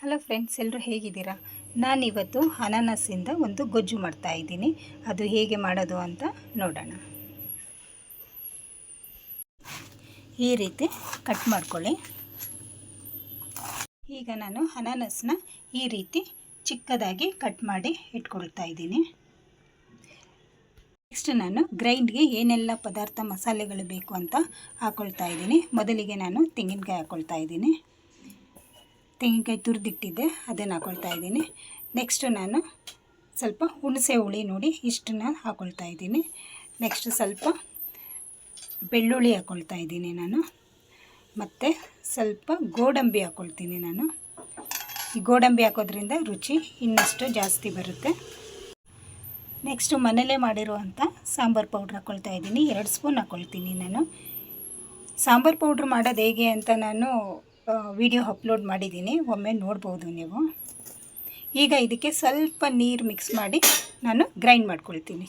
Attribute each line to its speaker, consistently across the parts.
Speaker 1: Hello friends, ಎಲ್ಲರೂ ಹೇಗಿದ್ದೀರಾ? ನಾನಿವತ್ತು ಅನಾನಸ್ಸಿಂದ ಒಂದು ಗೊಜ್ಜು ಮಾಡ್ತಾ ಇದ್ದೀನಿ. ಅದು ಹೇಗೆ ಮಾಡೋದು ಅಂತ ನೋಡೋಣ. ಈ ರೀತಿ ಕಟ್ ಮಾಡ್ಕೊಳ್ಳಿ. ಈಗ ನಾನು ಅನಾನಸ್ನ ಈ ರೀತಿ ಚಿಕ್ಕದಾಗಿ ಕಟ್ ಮಾಡಿ ಇಟ್ಕೊಳ್ತಾ ಇದ್ದೀನಿ. ನೆಕ್ಸ್ಟ್ ನಾನು ಗ್ರೈಂಡ್ಗೆ ಏನೆಲ್ಲ ಪದಾರ್ಥ ಮಸಾಲೆಗಳು ಬೇಕು ಅಂತ ಹಾಕ್ಕೊಳ್ತಾ ಇದ್ದೀನಿ. ಮೊದಲಿಗೆ ನಾನು ತೆಂಗಿನಕಾಯಿ ಹಾಕ್ಕೊಳ್ತಾ ಇದ್ದೀನಿ. ತೆಂಗಿನಕಾಯಿ ತುರಿದಿಟ್ಟಿದ್ದೆ, ಅದನ್ನು ಹಾಕ್ಕೊಳ್ತಾ ಇದ್ದೀನಿ. ನೆಕ್ಸ್ಟು ನಾನು ಸ್ವಲ್ಪ ಹುಣಸೆ ಹುಳಿ ನೋಡಿ ಇಷ್ಟನ್ನು ಹಾಕ್ಕೊಳ್ತಾ ಇದ್ದೀನಿ. ನೆಕ್ಸ್ಟ್ ಸ್ವಲ್ಪ ಬೆಳ್ಳುಳ್ಳಿ ಹಾಕ್ಕೊಳ್ತಾ ಇದ್ದೀನಿ ನಾನು. ಮತ್ತು ಸ್ವಲ್ಪ ಗೋಡಂಬಿ ಹಾಕ್ಕೊಳ್ತೀನಿ ನಾನು. ಈ ಗೋಡಂಬಿ ಹಾಕೋದ್ರಿಂದ ರುಚಿ ಇನ್ನಷ್ಟು ಜಾಸ್ತಿ ಬರುತ್ತೆ. ನೆಕ್ಸ್ಟು ಮನೇಲೇ ಮಾಡಿರುವಂಥ ಸಾಂಬಾರು ಪೌಡ್ರ್ ಹಾಕ್ಕೊಳ್ತಾ ಇದ್ದೀನಿ. 2 ಸ್ಪೂನ್ ಹಾಕ್ಕೊಳ್ತೀನಿ ನಾನು. ಸಾಂಬಾರು ಪೌಡ್ರ್ ಮಾಡೋದು ಹೇಗೆ ಅಂತ ನಾನು ವಿಡಿಯೋ ಅಪ್ಲೋಡ್ ಮಾಡಿದ್ದೀನಿ, ಒಮ್ಮೆ ನೋಡ್ಬೋದು ನೀವು. ಈಗ ಇದಕ್ಕೆ ಸ್ವಲ್ಪ ನೀರು ಮಿಕ್ಸ್ ಮಾಡಿ ನಾನು ಗ್ರೈಂಡ್ ಮಾಡ್ಕೊಳ್ತೀನಿ.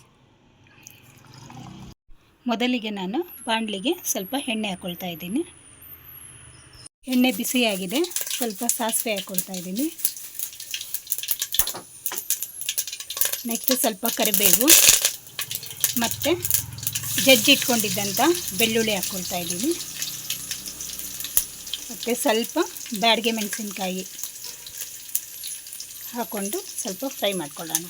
Speaker 1: ಮೊದಲಿಗೆ ನಾನು ಬಾಣಲಿಗೆ ಸ್ವಲ್ಪ ಎಣ್ಣೆ ಹಾಕ್ಕೊಳ್ತಾ ಇದ್ದೀನಿ. ಎಣ್ಣೆ ಬಿಸಿಯಾಗಿದೆ, ಸ್ವಲ್ಪ ಸಾಸಿವೆ ಹಾಕ್ಕೊಳ್ತಾ ಇದ್ದೀನಿ. ನೆಕ್ಸ್ಟ್ ಸ್ವಲ್ಪ ಕರಿಬೇವು ಮತ್ತು ಜಜ್ಜಿಟ್ಕೊಂಡಿದ್ದಂಥ ಬೆಳ್ಳುಳ್ಳಿ ಹಾಕ್ಕೊಳ್ತಾ ಇದ್ದೀನಿ. ಮತ್ತು ಸ್ವಲ್ಪ ಬ್ಯಾಡಗೆ ಮೆಣಸಿನ್ಕಾಯಿ ಹಾಕ್ಕೊಂಡು ಸ್ವಲ್ಪ ಫ್ರೈ ಮಾಡ್ಕೊಳ್ಳೋಣ.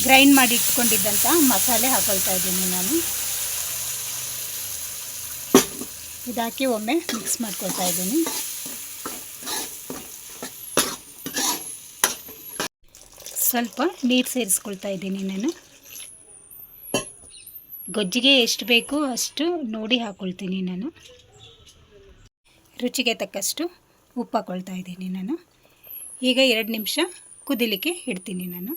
Speaker 1: ಗ್ರೈಂಡ್ ಮಾಡಿ ಇಟ್ಕೊಂಡಿದ್ದಂಥ ಮಸಾಲೆ ಹಾಕ್ಕೊಳ್ತಾ ಇದ್ದೀನಿ ನಾನು. ಇದಾಕಿ ಒಮ್ಮೆ ಮಿಕ್ಸ್ ಮಾಡ್ಕೊಳ್ತಾ ಇದ್ದೀನಿ. ಸ್ವಲ್ಪ ನೀರು ಸೇರಿಸ್ಕೊಳ್ತಾ ಇದ್ದೀನಿ ನಾನು. ಗೊಜ್ಜಿಗೆ ಎಷ್ಟು ಬೇಕೋ ಅಷ್ಟು ನೋಡಿ ಹಾಕ್ಕೊಳ್ತೀನಿ ನಾನು. ರುಚಿಗೆ ತಕ್ಕಷ್ಟು ಉಪ್ಪು ಹಾಕ್ಕೊಳ್ತಾ ಇದ್ದೀನಿ ನಾನು. ಈಗ 2 ನಿಮಿಷ ಕುದಿಲಿಕ್ಕೆ ಇಡ್ತೀನಿ ನಾನು.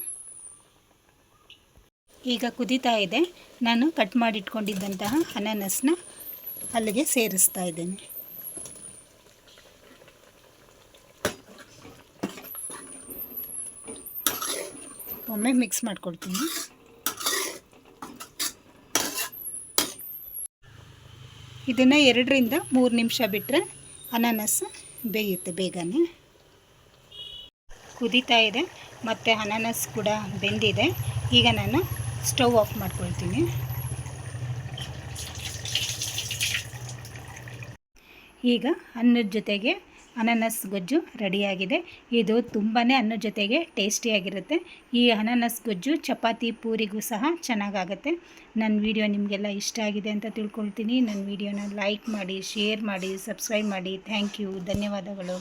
Speaker 1: ಈಗ ಕುದೀತಾ ಇದೆ. ನಾನು ಕಟ್ ಮಾಡಿ ಇಟ್ಕೊಂಡಿದ್ದಂತಹ ಅನಾನಸ್ನ ಅಲ್ಲಿಗೆ ಸೇರಿಸ್ತಾ ಇದ್ದೀನಿ. ಒಮ್ಮೆ ಮಿಕ್ಸ್ ಮಾಡ್ಕೊಳ್ತೀನಿ. ಇದನ್ನು 2 ರಿಂದ 3 ನಿಮಿಷ ಬಿಟ್ಟರೆ ಅನಾನಸ್ ಬೇಯುತ್ತೆ ಬೇಗನೆ. ಕುದೀತಾ ಇದೆ ಮತ್ತು ಅನಾನಸ್ ಕೂಡ ಬೆಂದಿದೆ. ಈಗ ನಾನು ಸ್ಟವ್ ಆಫ್ ಮಾಡ್ಕೊಳ್ತೀನಿ. ಈಗ ಅನ್ನದ ಜೊತೆಗೆ ಅನಾನಸ್ ಗೊಜ್ಜು ರೆಡಿಯಾಗಿದೆ. ಇದು ತುಂಬಾ ಅನ್ನದ ಜೊತೆಗೆ ಟೇಸ್ಟಿಯಾಗಿರುತ್ತೆ. ಈ ಅನಾನಸ್ ಗೊಜ್ಜು ಚಪಾತಿ ಪೂರಿಗೂ ಸಹ ಚೆನ್ನಾಗಾಗುತ್ತೆ. ನನ್ನ ವಿಡಿಯೋ ನಿಮಗೆಲ್ಲ ಇಷ್ಟ ಆಗಿದೆ ಅಂತ ತಿಳ್ಕೊಳ್ತೀನಿ. ನನ್ನ ವಿಡಿಯೋನ ಲೈಕ್ ಮಾಡಿ, ಶೇರ್ ಮಾಡಿ, ಸಬ್ಸ್ಕ್ರೈಬ್ ಮಾಡಿ. ಥ್ಯಾಂಕ್ ಯು, ಧನ್ಯವಾದಗಳು.